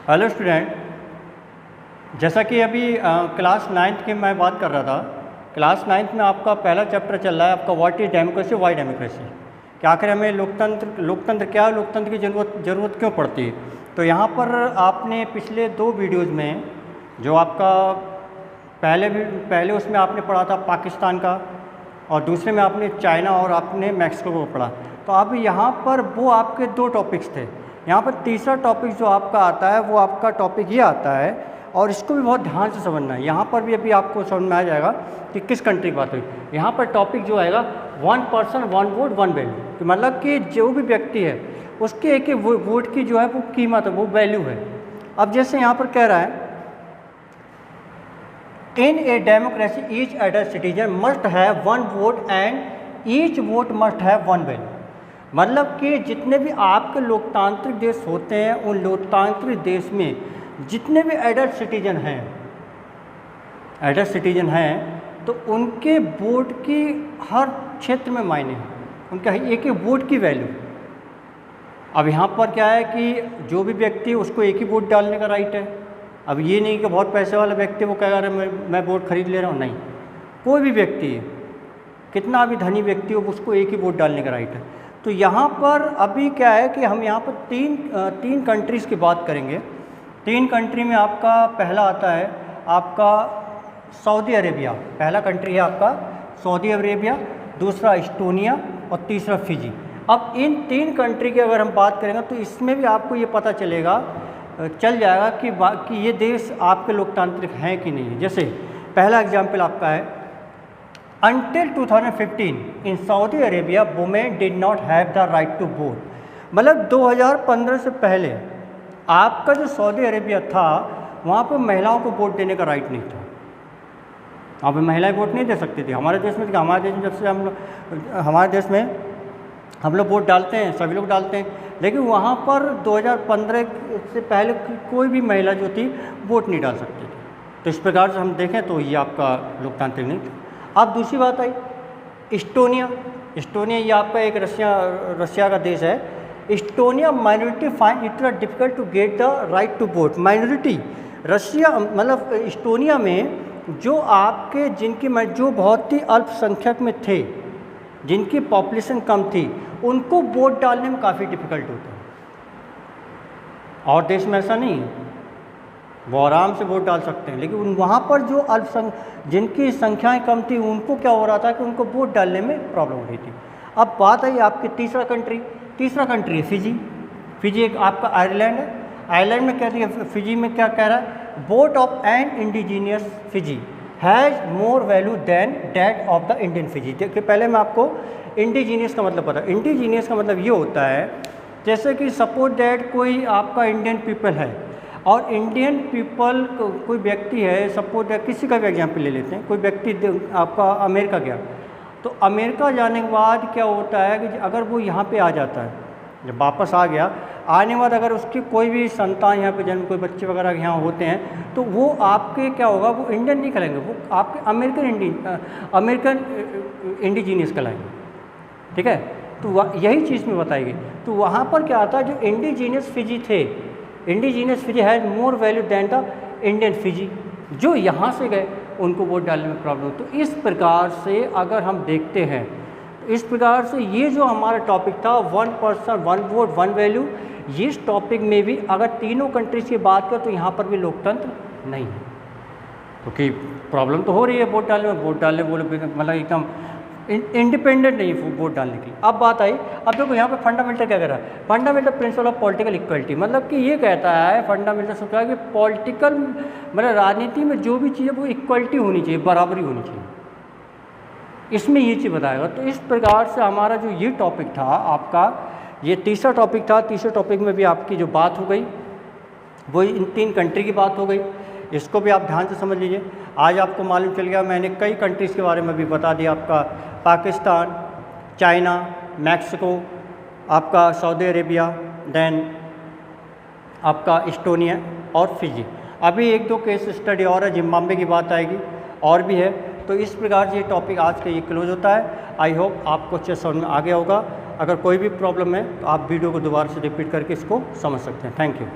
Hello student, जैसा कि अभी क्लास 9th की मैं बात कर रहा था। क्लास 9th में आपका पहला चैप्टर चल रहा है आपका what is democracy, Y democracy, कि आखिर हमें लोकतंत्र क्या है, लोकतंत्र की ज़रूरत क्यों पड़ती है। तो यहाँ पर आपने पिछले 2 वीडियोज़ में जो आपका पहले उसमें आपने पढ़ा था पाकिस्तान का, और दूसरे में आपने चाइना और आपने मैक्सिको को पढ़ा। तो अब यहाँ पर वो आपके 2 टॉपिक्स थे। यहाँ पर तीसरा टॉपिक जो आपका आता है वो आपका टॉपिक ये आता है, और इसको भी बहुत ध्यान से समझना है। यहाँ पर भी अभी आपको समझ में आ जाएगा कि किस कंट्री की बात हुई। यहाँ पर टॉपिक जो आएगा 1 पर्सन 1 वोट 1 वैल्यू, तो मतलब कि जो भी व्यक्ति है उसके एक वोट की जो है वो कीमत है, वो वैल्यू है। अब जैसे यहाँ पर कह रहा है in a democracy each adult citizen must have 1 vote and each vote must have 1 value. मतलब कि जितने भी आपके लोकतांत्रिक देश होते हैं उन लोकतांत्रिक देश में जितने भी एडल्ट सिटीजन हैं तो उनके वोट की हर क्षेत्र में मायने हैं, उनका एक वोट की वैल्यू। अब यहाँ पर क्या है कि जो भी व्यक्ति उसको एक ही वोट डालने का राइट है। अब ये नहीं कि बहुत पैसे वाला व्यक्ति वो कहेगा अरे मैं वोट खरीद ले रहा हूँ, नहीं। कोई भी व्यक्ति कितना भी धनी व्यक्ति हो उसको एक ही वोट डालने का राइट है। तो यहाँ पर अभी क्या है कि हम यहाँ पर तीन कंट्रीज़ की बात करेंगे। 3 कंट्री में आपका पहला आता है आपका सऊदी अरेबिया। पहला कंट्री है आपका सऊदी अरेबिया, दूसरा इस्टोनिया और तीसरा फिजी। अब इन 3 कंट्री की अगर हम बात करेंगे तो इसमें भी आपको ये पता चल जाएगा कि ये देश आपके लोकतांत्रिक हैं कि नहीं है। जैसे पहला एग्जाम्पल आपका है Until 2015 in Saudi Arabia, women did not have the right to vote। मतलब 2015 से पहले आपका जो सऊदी अरेबिया था वहाँ पर महिलाओं को वोट देने का राइट नहीं था। वहाँ पर महिलाएं वोट नहीं दे सकती थी। हमारे देश में जब से हमारे देश में हम लोग वोट डालते हैं, सभी लोग डालते हैं, लेकिन वहाँ पर 2015 से पहले कोई भी महिला जो थी वोट नहीं डाल सकती थी। तो इस प्रकार से हम देखें तो ये आपका लोकतांत्रिक नहीं था। अब दूसरी बात आई इस्टोनिया। ये आपका एक रशिया का देश है। Estonia minority find it difficult to get the right to vote. Minority Russia मतलब इस्टोनिया में जो आपके जो बहुत ही अल्पसंख्यक में थे, जिनकी पॉपुलेशन कम थी, उनको वोट डालने में काफ़ी डिफ़िकल्ट होता है। और देश में ऐसा नहीं है, वो आराम से वोट डाल सकते हैं। लेकिन वहाँ पर जो जिनकी संख्याएं कम थी उनको क्या हो रहा था कि उनको वोट डालने में प्रॉब्लम हो रही थी। अब बात आई आपकी तीसरा कंट्री है फिजी एक आपका आयरलैंड है। आयरलैंड में क्या है, फिजी में क्या कह रहा है, vote of N indigenous Fiji has more value then that of the Indian Fiji. देखिए पहले मैं आपको इंडिजीनियस का मतलब पता। इंडिजीनियस का मतलब ये होता है जैसे कि सपोज डैट कोई आपका इंडियन पीपल है और इंडियन पीपल कोई व्यक्ति है, सपोज किसी का भी एग्जाम्पल ले लेते हैं, कोई व्यक्ति आपका अमेरिका गया, तो अमेरिका जाने के बाद क्या होता है कि अगर वो यहाँ पे आ जाता है, जब वापस आ गया, आने के बाद अगर उसकी कोई भी संतान यहाँ पे जन्म, कोई बच्चे वगैरह यहाँ होते हैं, तो वो आपके क्या होगा, वो इंडियन नहीं कहलाएंगे, वो आपके अमेरिकन इंडिजीनियस कहलाएंगे। ठीक है, तो यही चीज़ में बताई गई। तो वहाँ पर क्या आता है, जो इंडिजीनियस फिजी थे, indigenous Fiji has more value than the Indian Fiji. जो यहाँ से गए उनको वोट डालने में प्रॉब्लम। तो इस प्रकार से अगर हम देखते हैं, तो इस प्रकार से ये जो हमारा टॉपिक था 1 पर्सन 1 वोट 1 वैल्यू, ये इस टॉपिक में भी अगर तीनों कंट्रीज़ की बात करें तो यहाँ पर भी लोकतंत्र नहीं है, क्योंकि प्रॉब्लम तो हो रही है वोट डालने बोले मतलब एकदम इंडिपेंडेंट नहीं है वोट डालने की। अब बात आई, अब देखो यहाँ पे फंडामेंटल क्या कह रहा है, fundamental principle of political equality. मतलब कि ये कहता है फंडामेंटल से क्या है कि पॉलिटिकल मतलब राजनीति में जो भी चीज़ है वो इक्वलिटी होनी चाहिए, बराबरी होनी चाहिए, इसमें ये चीज़ बताएगा। तो इस प्रकार से हमारा जो ये टॉपिक था आपका, ये तीसरा टॉपिक था। तीसरे टॉपिक में भी आपकी जो बात हो गई वो इन 3 कंट्री की बात हो गई। इसको भी आप ध्यान से समझ लीजिए। आज आपको मालूम चल गया, मैंने कई कंट्रीज़ के बारे में भी बता दिया, आपका पाकिस्तान, चाइना, मैक्सिको, आपका सऊदी अरेबिया, देन आपका इस्टोनिया और फिजी। अभी 1-2 केस स्टडी और है, जिम्बाब्वे की बात आएगी और भी है। तो इस प्रकार से ये टॉपिक आज का ये क्लोज होता है। आई होप आपको अच्छे समझ में आ गया होगा। अगर कोई भी प्रॉब्लम है तो आप वीडियो को दोबारा से रिपीट करके इसको समझ सकते हैं। Thank you.